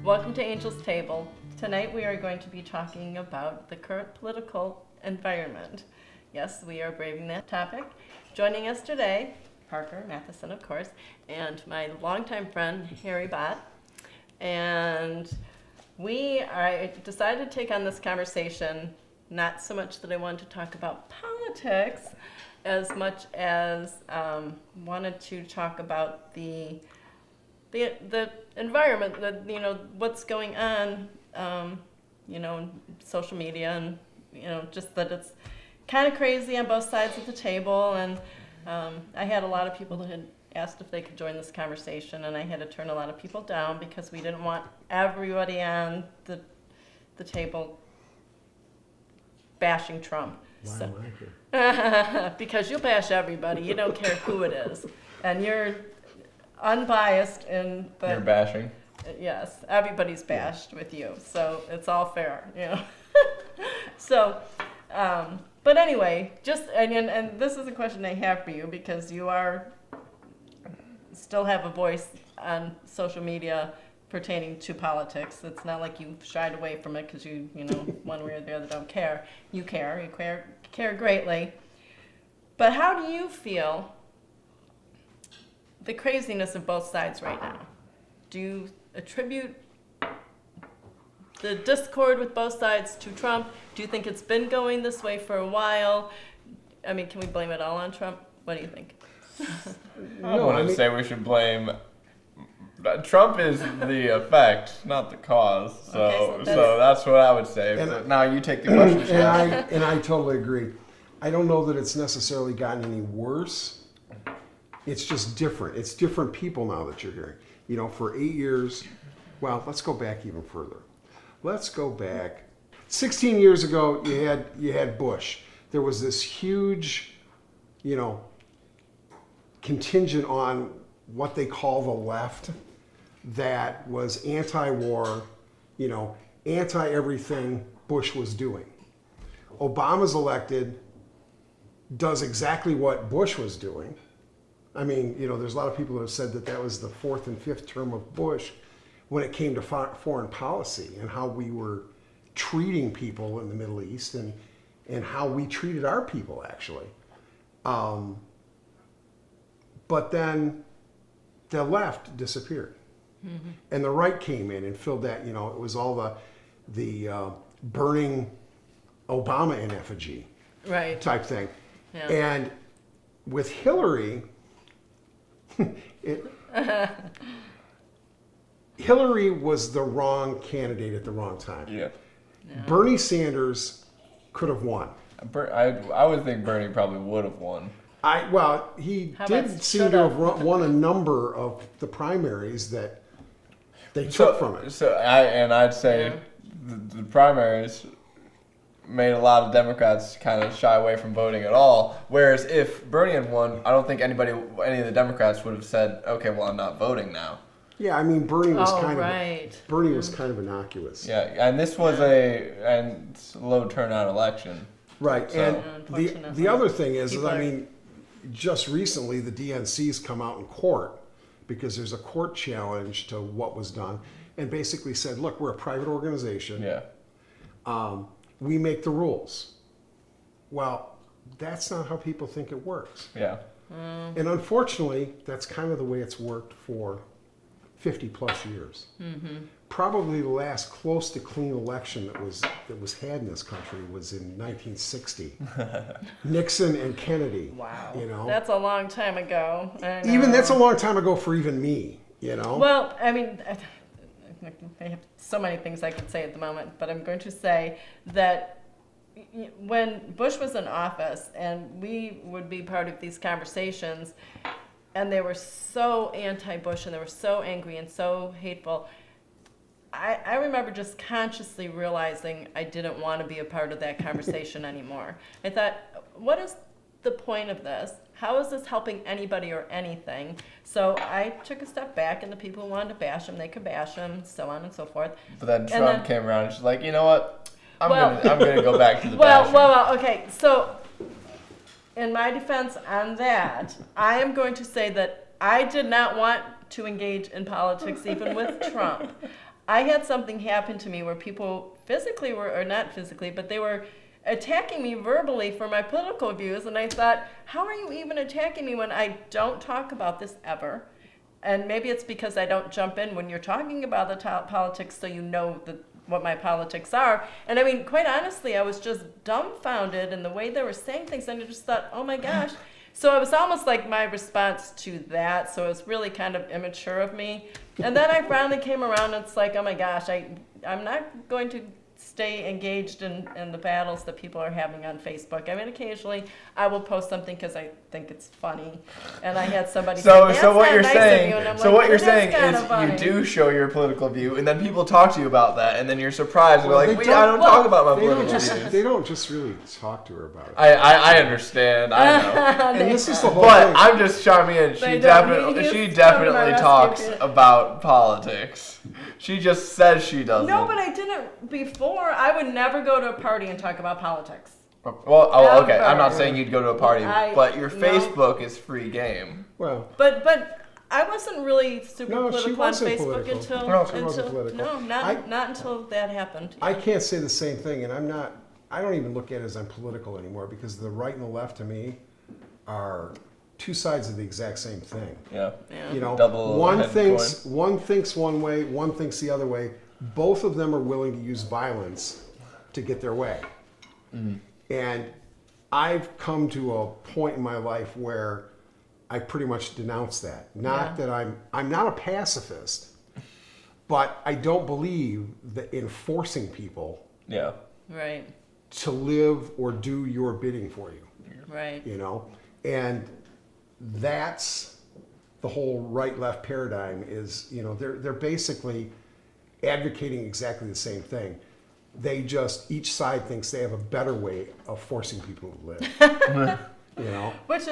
Welcome to Angel's Table. Tonight we are going to be talking about the current political environment. Yes, we are braving that topic. Joining us today, Parker Matheson, of course, and my longtime friend, Harry Bott. And I decided to take on this conversation, not so much that I wanted to talk about politics, as much as wanted to talk about the environment, what's going on, in social media, and just that it's kind of crazy on both sides of the table. And I had a lot of people that had asked if they could join this conversation, and I had to turn a lot of people down because we didn't want everybody on the table bashing Trump. Why am I here? Because you'll bash everybody. You don't care who it is, and you're unbiased in the. You're bashing. Yes, everybody's bashed with you, so it's all fair, So, but anyway, and this is a question I have for you because you still have a voice on social media pertaining to politics. It's not like you shied away from it because you one way or the other don't care. You care greatly. But how do you feel the craziness of both sides right now? Do you attribute the discord with both sides to Trump? Do you think it's been going this way for a while? I mean, can we blame it all on Trump? What do you think? I wouldn't say we should blame. Trump is the effect, not the cause. So that's what I would say. But now you take the question. And I totally agree. I don't know that it's necessarily gotten any worse. It's just different. It's different people now that you're hearing. For 8 years, well, let's go back even further. Let's go back. 16 years ago, you had Bush. There was this huge, contingent on what they call the left that was anti-war, anti-everything Bush was doing. Obama's elected, does exactly what Bush was doing. I mean, there's a lot of people who have said that was the fourth and fifth term of Bush when it came to foreign policy and how we were treating people in the Middle East and how we treated our people, actually. But then the left disappeared. Mm-hmm. And the right came in and filled that, it was all the burning Obama in effigy type thing. Yeah. And with Hillary, Hillary was the wrong candidate at the wrong time. Yeah. Bernie Sanders could have won. I would think Bernie probably would have won. He did seem to have won a number of the primaries that they took from it. I'd say the primaries made a lot of Democrats kind of shy away from voting at all. Whereas if Bernie had won, I don't think any of the Democrats would have said, "Okay, well, I'm not voting now." Yeah, I mean, Bernie was was kind of innocuous. Yeah, and this was a low turnout election. Right, so. And the other thing is, just recently the DNC's come out in court because there's a court challenge to what was done, and basically said, "Look, we're a private organization. Yeah. We make the rules." Well, that's not how people think it works. Yeah. And unfortunately, that's kind of the way it's worked for 50 plus years. Mm-hmm. Probably the last close to clean election that was had in this country was in 1960. Nixon and Kennedy. Wow. That's a long time ago. Even that's a long time ago for even me, Well, I mean, I have so many things I could say at the moment, but I'm going to say that when Bush was in office and we would be part of these conversations and they were so anti-Bush and they were so angry and so hateful, I remember just consciously realizing I didn't want to be a part of that conversation anymore. I thought, what is the point of this? How is this helping anybody or anything? So I took a step back, and the people who wanted to bash him, they could bash him, so on and so forth. But then Trump came around and she's like, you know what? I'm gonna go back to the bashing. Well, okay. So in my defense on that, I am going to say that I did not want to engage in politics even with Trump. I had something happen to me where people physically were, or not physically, but they were attacking me verbally for my political views. And I thought, how are you even attacking me when I don't talk about this ever? And maybe it's because I don't jump in when you're talking about the politics, so you know what my politics are. And I mean, quite honestly, I was just dumbfounded in the way they were saying things, and I just thought, oh my gosh. So it was almost like my response to that. So it was really kind of immature of me. And then I finally came around, and it's like, oh my gosh, I'm not going to stay engaged in the battles that people are having on Facebook. I mean, occasionally I will post something because I think it's funny, and I had somebody say, "That's So what not you're nice of saying, you," and I'm so like, what you're "It is saying kinda is funny." you do show your political view, and then people talk to you about that, and then you're surprised. Well, You're like, they I don't talk about my They don't political just views. they don't just really talk to her about it. I understand. I know. And this is the whole But thing. I'm just chiming in. They She don't. definitely He's she coming to definitely my rescue talks here. about politics. She just says she doesn't. No, but I didn't before. I would never go to a party and talk about politics. Well, oh, okay. I'm not Ever. saying you'd go to a party, but your No. Facebook is free game. Well, But I wasn't really super No, she political on wasn't Facebook political. until No, she wasn't political. no, not until that happened. I can't say the same thing, and I don't even look at it as I'm political anymore, because the right and the left to me are two sides of the exact same thing. Yeah. Yeah. You know, Double one head thinks one way, one thinks the other way. Both of them are willing to use violence to get their way. And I've come to a point in my life where I pretty much denounce that. Not that I'm not a pacifist, but I don't believe that in forcing people Yeah. Right. to live or do your bidding for you. Right. You know, and that's the whole right-left paradigm. Is, you know, they're basically advocating exactly the same thing. They just, each side thinks they have a better way of forcing people to live. You know, Which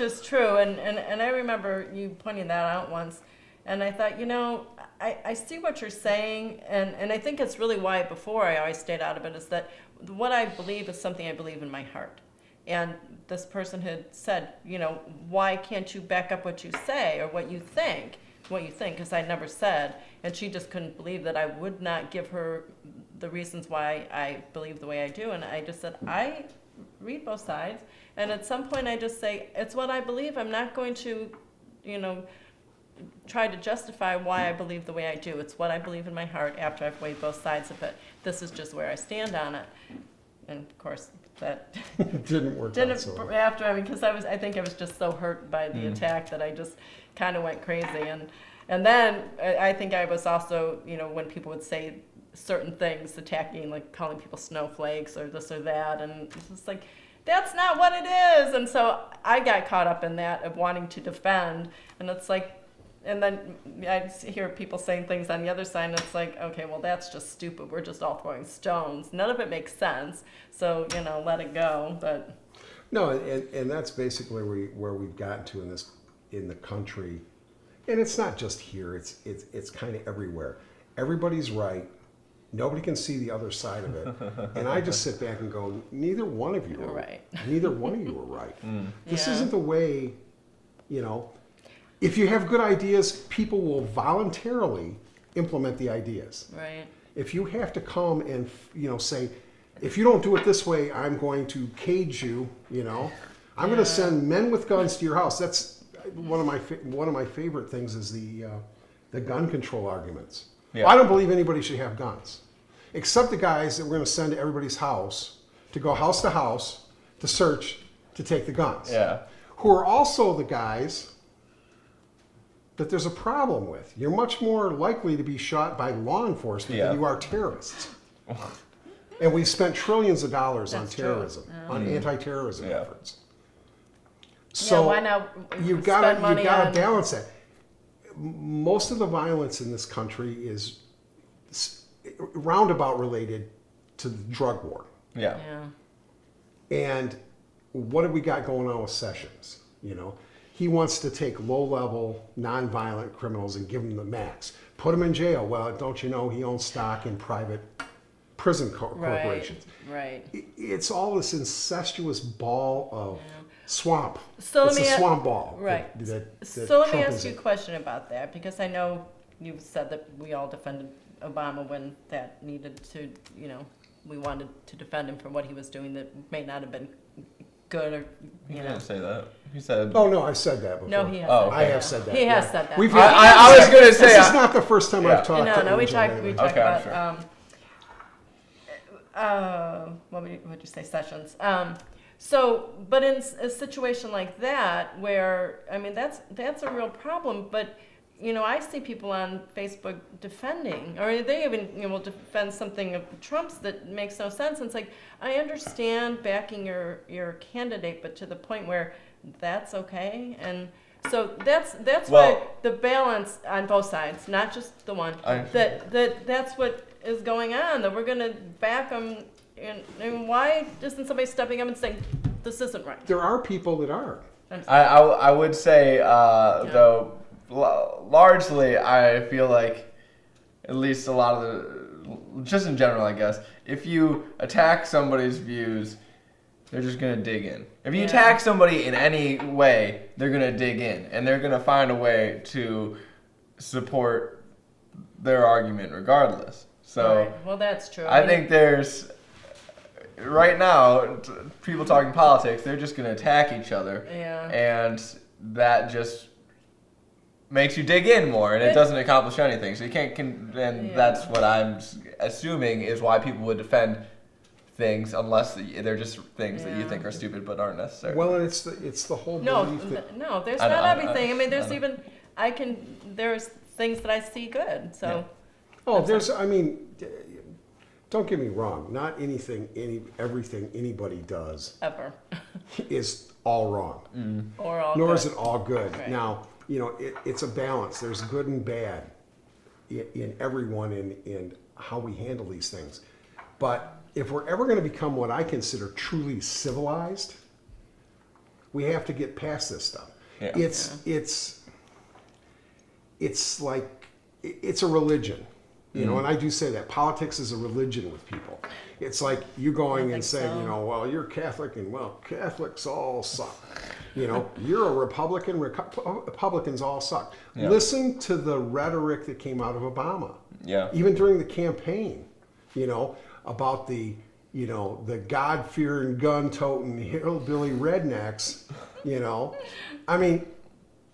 is true, and I remember you pointing that out once, and I thought, you know, I see what you're saying, and I think it's really why before I always stayed out of it, is that what I believe is something I believe in my heart. And this person had said, you know, why can't you back up what you say or what you think, because I never said, and she just couldn't believe that I would not give her the reasons why I believe the way I do, and I just said, I read both sides, and at some point I just say, it's what I believe. I'm not going to, you know, try to justify why I believe the way I do. It's what I believe in my heart after I've weighed both sides of it. This is just where I stand on it. And of course, that it didn't work out didn't so well. after. I mean, because I think I was just so hurt by the attack that I just kind of went crazy. And then I think I was also, you know, when people would say certain things, attacking, like calling people snowflakes or this or that, and it's just like, that's not what it is. And so I got caught up in that of wanting to defend, and it's like, and then I hear people saying things on the other side, and it's like, okay, well, that's just stupid. We're just all throwing stones. None of it makes sense. So, you know, let it go. But No, and that's basically where we've gotten to in the country, and it's not just here. It's kind of everywhere. Everybody's right. Nobody can see the other side of it, and I just sit back and go, neither one of you are right. Neither one of you are right. This Yeah. isn't the way, you know. If you have good ideas, people will voluntarily implement the ideas. right, If you have to come and, you know, say, if you don't do it this way, I'm going to cage you. You know, I'm going to send men with guns to your house. That's one of my favorite things is the gun control arguments. Yeah. I don't believe anybody should have guns, except the guys that we're going to send to everybody's house to go house to house to search to take the guns. Yeah. Who are also the guys that there's a problem with. You're much more likely to be shot by law enforcement Yeah. than you are terrorists. And we've spent trillions of dollars on That's true. terrorism, on anti-terrorism Yeah. efforts. So why not you've spend got money to on- balance that. Most of the violence in this country is roundabout related to the drug war. Yeah. Yeah. And what have we got going on with Sessions? You know, he wants to take low-level, non-violent criminals and give them the max. Put them in jail. Well, don't you know he owns stock in private prison corporations? Right. It's all this incestuous ball of swamp. So it's let me a swamp ball. Right. that So let me Trump ask is you a in. question about that, because I know you said that we all defended Obama when that needed to, we wanted to defend him for what he was doing that may not have been good or, He didn't say that. He said. Oh, no, I said that before. No, he has. Oh, said okay. I that. have said that. He has yeah. said that. We've I was gonna say. This is not the first time I've talked to No, we Angel talked lately. about, Okay, I'm what would you say, Sessions? But in a situation like that, where, I mean, that's a real problem, but, I see people on Facebook defending, or they even, will defend something of Trump's that makes no sense. And it's like, I understand backing your candidate, but to the point where that's okay. And so that's why the balance on both sides, not just the one, that's what is going on, that we're going to back them. And why isn't somebody stepping up and saying, this isn't right? There are people that are. I would say, though, largely, I feel like, at least a lot of just in general, I guess, if you attack somebody's views, they're just going to dig in. If you attack somebody in any way, they're going to dig in. And they're going to find a way to support their argument regardless. So, right. Well, that's true. I think there's... Right now, people talking politics, they're just going to attack each other. Yeah. And that just makes you dig in more, and it doesn't accomplish anything. So you can't, that's what I'm assuming is why people would defend things, unless they're just things that you think are stupid but aren't necessary. Well, and it's the whole belief that... No, there's not everything. I mean, there's even, there's things that I see good, so. Yeah. Oh, there's, I mean... Don't get me wrong. Not everything anybody does Ever. is all wrong. Or all Nor good. is it all good. Right. Now, it's a balance. There's good and bad in everyone in how we handle these things. But if we're ever going to become what I consider truly civilized, we have to get past this stuff. Yeah. It's like it's a religion. And I do say that politics is a religion with people. It's like you going and saying, well, you're Catholic, and well, Catholics all suck. You're a Republican, Republicans all suck. Yeah. Listen to the rhetoric that came out of Obama. Yeah. Even during the campaign, about the God-fearing, gun-toting, hillbilly rednecks, I mean,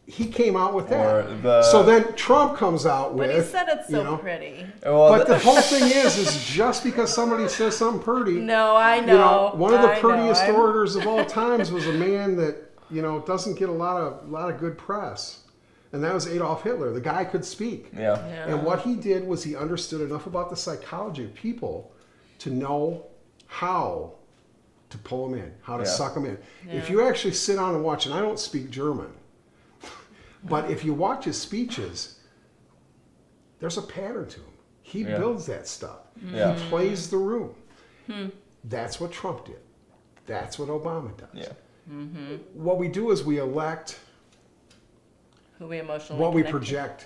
he came out with that. So then Trump comes out with... But he said it's so pretty. Well, but the whole thing is just because somebody says something pretty... No, I know. One of the prettiest orators of all times was a man that, doesn't get a lot of good press. And that was Adolf Hitler. The guy could speak. Yeah. And what he did was he understood enough about the psychology of people to know how to pull them in, how to suck them in. Yeah. If you actually sit down and watch, and I don't speak German, but if you watch his speeches, there's a pattern to him. He builds that stuff. Yeah. He plays the room. That's what Trump did. That's what Obama does. Yeah. What we do is we elect who we emotionally what we connect to. project,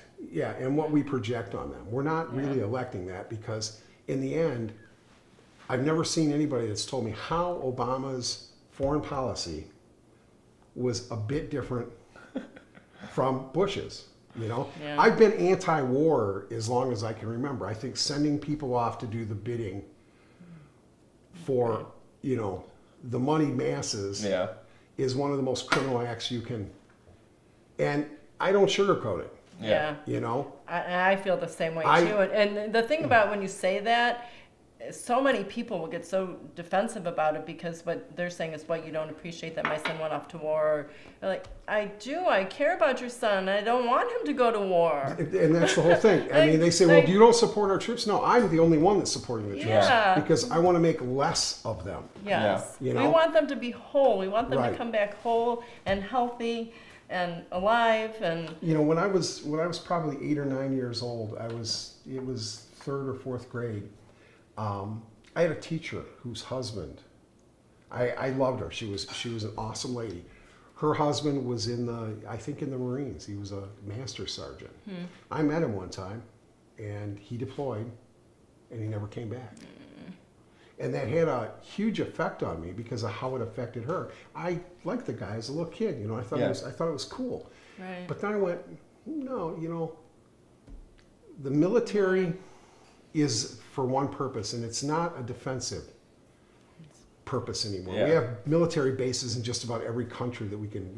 and what we project on them. We're not really electing that because in the end, I've never seen anybody that's told me how Obama's foreign policy was a bit different from Bush's. I've been anti-war as long as I can remember. I think sending people off to do the bidding for the money masses is one of the most criminal acts you can. And I don't sugarcoat it. Yeah. I feel the same way too. And the thing about when you say that, so many people will get so defensive about it because what they're saying is, what, you don't appreciate that my son went off to war. They're like, I do. I care about your son. I don't want him to go to war. And that's the whole thing. I mean, they say, well, you don't support our troops. No, I'm the only one that's supporting the troops because I want to make less of them. Yes. We want them to be whole. We want them Right. to come back whole and healthy and alive. And when I was probably 8 or 9 years old, it was 3rd or 4th grade. I had a teacher whose husband, I loved her. She was an awesome lady. Her husband was in the Marines. He was a master sergeant. I met him one time, and he deployed, and he never came back. And that had a huge effect on me because of how it affected her. I liked the guy as a little kid. I thought it was cool. right. But then I went, no, the military is for one purpose, and it's not a defensive purpose anymore. Yeah. We have military bases in just about every country that we can,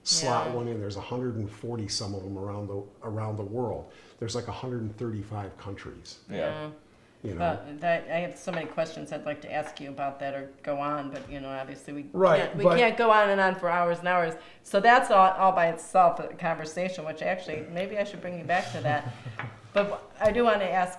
slot Yeah. one in. There's 140 some of them around the world. There's like 135 countries. Yeah. But I have so many questions I'd like to ask you about that or go on, but obviously we But- can't go on and on for hours and hours. So that's all by itself a conversation, which actually maybe I should bring you back to that. But I do want to ask,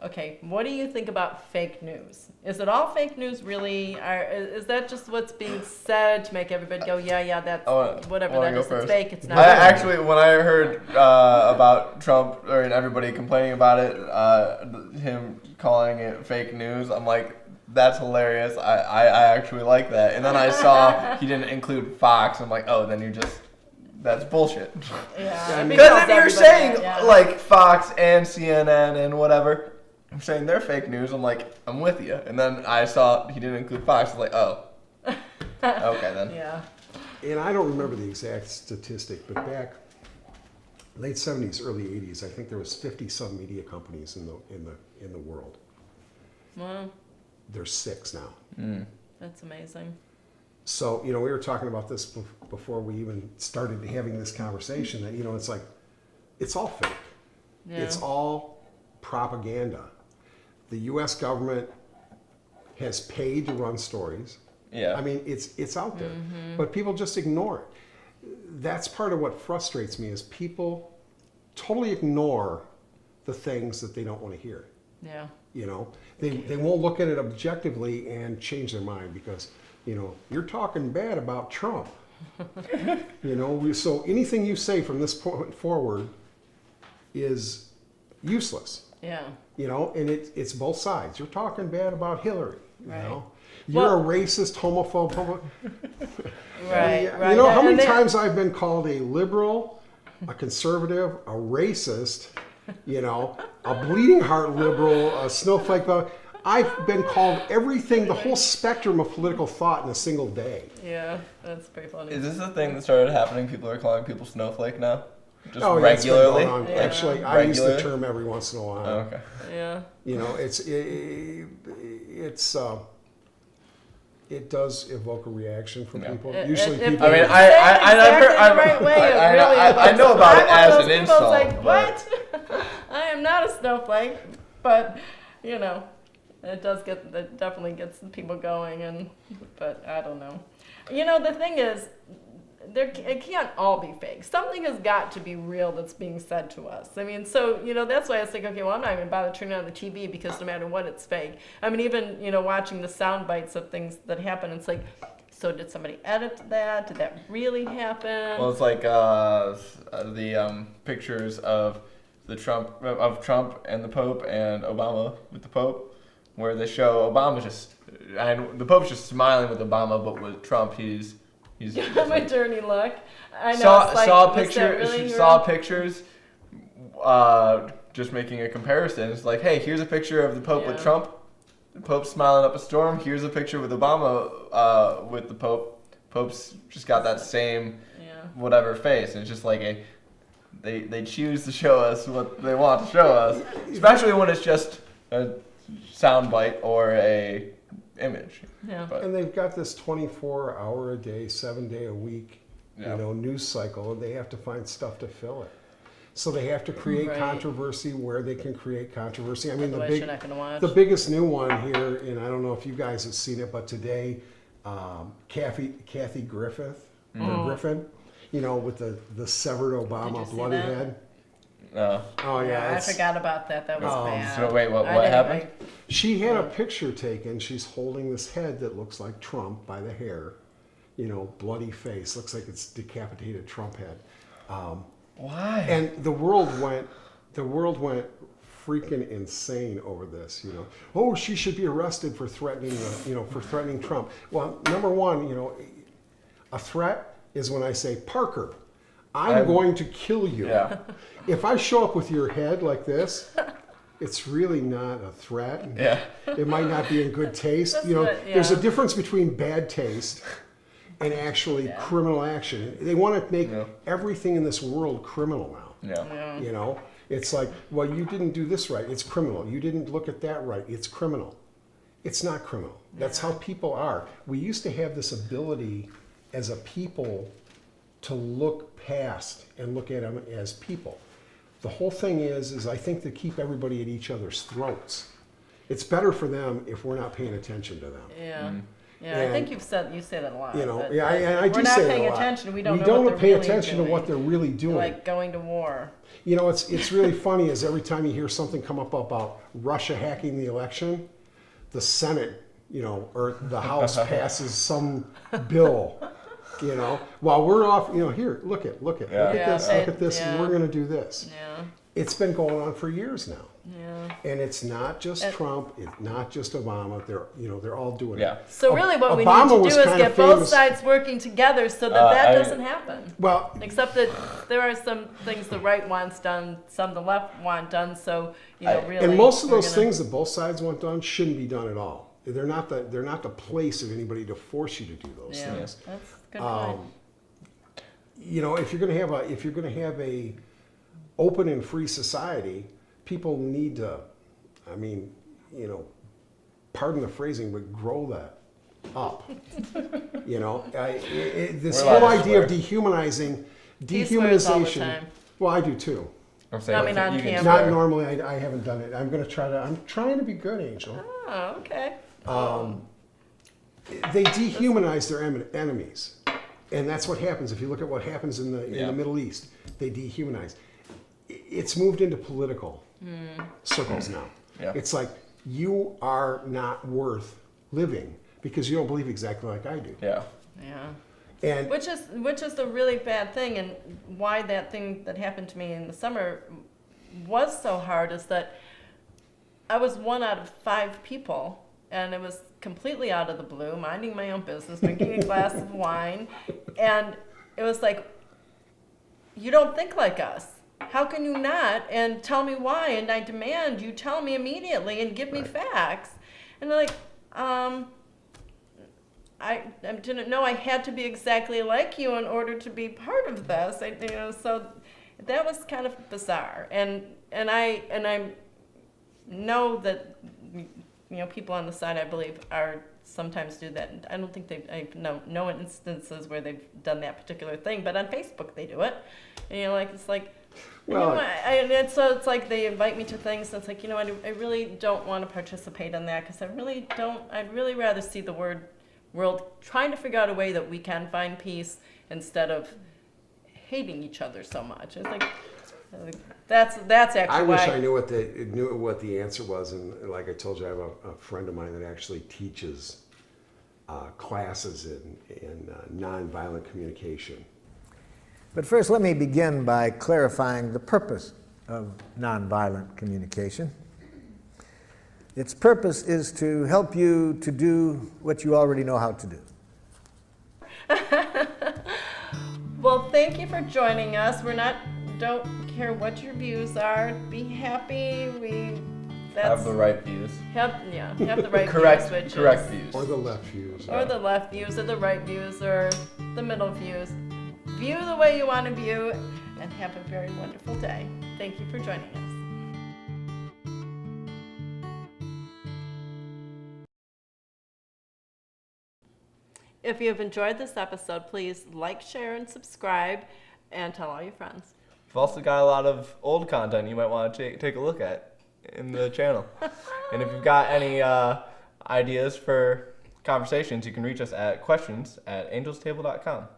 okay, what do you think about fake news? Is it all fake news really? Is that just what's being said to make everybody go, yeah, that's whatever that is, it's fake, it's not I real? actually, when I heard about Trump and everybody complaining about it, him calling it fake news, I'm like, that's hilarious. I actually like that. And then I saw he didn't include Fox. I'm like, oh, then that's bullshit. Yeah, Because if you're saying yeah. like Fox and CNN and whatever, I'm saying they're fake news. I'm like, I'm with you. And then I saw he didn't include Fox. I'm like, oh, okay then. Yeah. And I don't remember the exact statistic, but back late 70s, early 80s, I think there was 50 some media companies in the world. Well, There's 6 now. that's amazing. So, we were talking about this before we even started having this conversation, that, it's like, it's all fake. Yeah. It's all propaganda. The U.S. government has paid to run stories. Yeah. I mean, it's out there, but people just ignore it. That's part of what frustrates me, is people totally ignore the things that they don't want to hear. Yeah. They won't look at it objectively and change their mind because, you're talking bad about Trump. So anything you say from this point forward is useless. Yeah. And it's both sides. You're talking bad about Hillary. Right. You're a racist, homophobe. Right. Right. You know how And many times I've been called a liberal, a conservative, a racist, a bleeding heart liberal, a snowflake. I've been called everything, the whole spectrum of political thought in a single day. Yeah, that's pretty funny. Is this a thing that started happening? People are calling people snowflake now? Just Oh, yeah, it's been regularly? going on. Yeah. Actually, I use the Regularly? term every once in a while. Oh, okay. Yeah. It does evoke a reaction from Yeah. people. It- Usually it- people. I mean, It's I exactly the I've- right way of I- really I know about it I'm one as of an those people insult, that's like, but- what? I am not a snowflake, but it definitely gets people going, but I don't know. The thing is, it can't all be fake. Something has got to be real that's being said to us. I mean, so, that's why I was thinking, okay, well, I'm not even bother turning on the TV because no matter what, it's fake. I mean, even, watching the sound bites of things that happen, it's like, so did somebody edit that? Did that really happen? Well, it's like the pictures of Trump and the Pope and Obama with the Pope, where they show Obama and the Pope's just smiling with Obama, but with Trump, he's My dirty look. I know. It's like, was that really saw your- pictures. Just making a comparison. It's like, hey, here's a picture of the Pope with Yeah. Trump. The Pope's smiling up a storm. Here's a picture with Obama with the Pope. Pope's just got that same Yeah. whatever face. And it's just like they choose to show us what they want to show us, especially when it's just a soundbite or a image. Yeah. But And they've got this 24-hour a day, 7-day a week, Yeah. news cycle, and they have to find stuff to fill it. So they have to create Right. controversy where they can create controversy. I mean, Otherwise, you're not going to watch. the biggest new one here, and I don't know if you guys have seen it, but today, Kathy Griffith, or Griffin, with the severed Did you Obama see bloody that? head. no. Oh yeah, I it's- forgot about that. That was bad. So wait, what I didn't- happened? She had a picture taken. She's holding this head that looks like Trump by the hair. Bloody face. Looks like it's decapitated Trump head. Why? And the world went freaking insane over this. Oh, she should be arrested for threatening, for threatening Trump. Well, number one, a threat is when I say, Parker, I'm going to kill you. Yeah. If I show up with your head like this, it's really not a threat. Yeah. It might not be in good taste. That's There's a yeah. difference between bad taste and actually criminal action. They want to make Yeah. everything in this world criminal now. Yeah. Yeah. It's like, well, you didn't do this right. It's criminal. You didn't look at that right. It's criminal. It's not criminal. That's how people are. We used to have this ability as a people to look past and look at them as people. The whole thing is I think to keep everybody at each other's throats. It's better for them if we're not paying attention to them. Yeah. Yeah, And, I think you say that a lot. You know, that- yeah, that and I do we're not say it a paying lot. attention. We don't We know what don't they're pay really attention doing. to what they're really doing. Like going to war. You know, it's really funny is every time you hear something come up about Russia hacking the election, the Senate, you know, or the House passes some bill, you know, while we're off, you know, here, look at Yeah. this, Yeah, look at this, and we're going to do this. Yeah. It's been going on for years now. Yeah. And it's not just Trump, it's not just Obama. They're all doing Yeah. it. So really what we Obama need was to do is kind of get both famous- sides working together so that I- doesn't happen. Well, Except that there are some things the right wants done, some the left want done, so, you know, really. and most of we're those gonna- things that both sides want done shouldn't be done at all. They're not the place of anybody to force you to do those Yeah, things. that's a good point. You know, if you're going to have a open and free society, people need to, I mean, you know, pardon the phrasing, but grow that up. You know, this We're allowed whole to idea of swear. He swears all the dehumanization. time. Well, I do too. I'm saying I mean, on you can camera. Not swear. normally. I haven't done it. I'm trying to be good, Angel. Oh, okay. They dehumanize their enemies, and that's what happens. If you look at what happens in the Middle East, they dehumanize. It's moved into political circles now. Yeah. It's like you are not worth living because you don't believe exactly like I do. Yeah. Yeah. And Which is the really bad thing, and why that thing that happened to me in the summer was so hard is that I was 1 out of 5 people, and it was completely out of the blue, minding my own business, drinking a glass of wine, and it was like, you don't think like us. How can you not? And tell me why, and I demand you tell me immediately and give me facts. And they're like, I didn't know I had to be exactly like you in order to be part of this. So that was kind of bizarre. And I know that people on the side, I believe, are sometimes do that. And I don't think I know no instances where they've done that particular thing, but on Facebook they do it. And it's like. Well, So it's like they invite me to things, and it's like, I really don't want to participate in that because I'd really rather see the world trying to figure out a way that we can find peace instead of hating each other so much. It's like, that's actually I why. wish I knew what the answer was. And like I told you, I have a friend of mine that actually teaches classes in nonviolent communication. But first, let me begin by clarifying the purpose of nonviolent communication. Its purpose is to help you to do what you already know how to do. Well, thank you for joining us. Don't care what your views are. Be happy. Have the right views. Have the right Correct views, views. Or the left views. or the left views, or the right views, or the middle views. View the way you want to view, and have a very wonderful day. Thank you for joining us. If you have enjoyed this episode, please like, share, and subscribe, and tell all your friends. We've also got a lot of old content you might want to take a look at in the channel. And if you've got any ideas for conversations, you can reach us at questions@angelstable.com.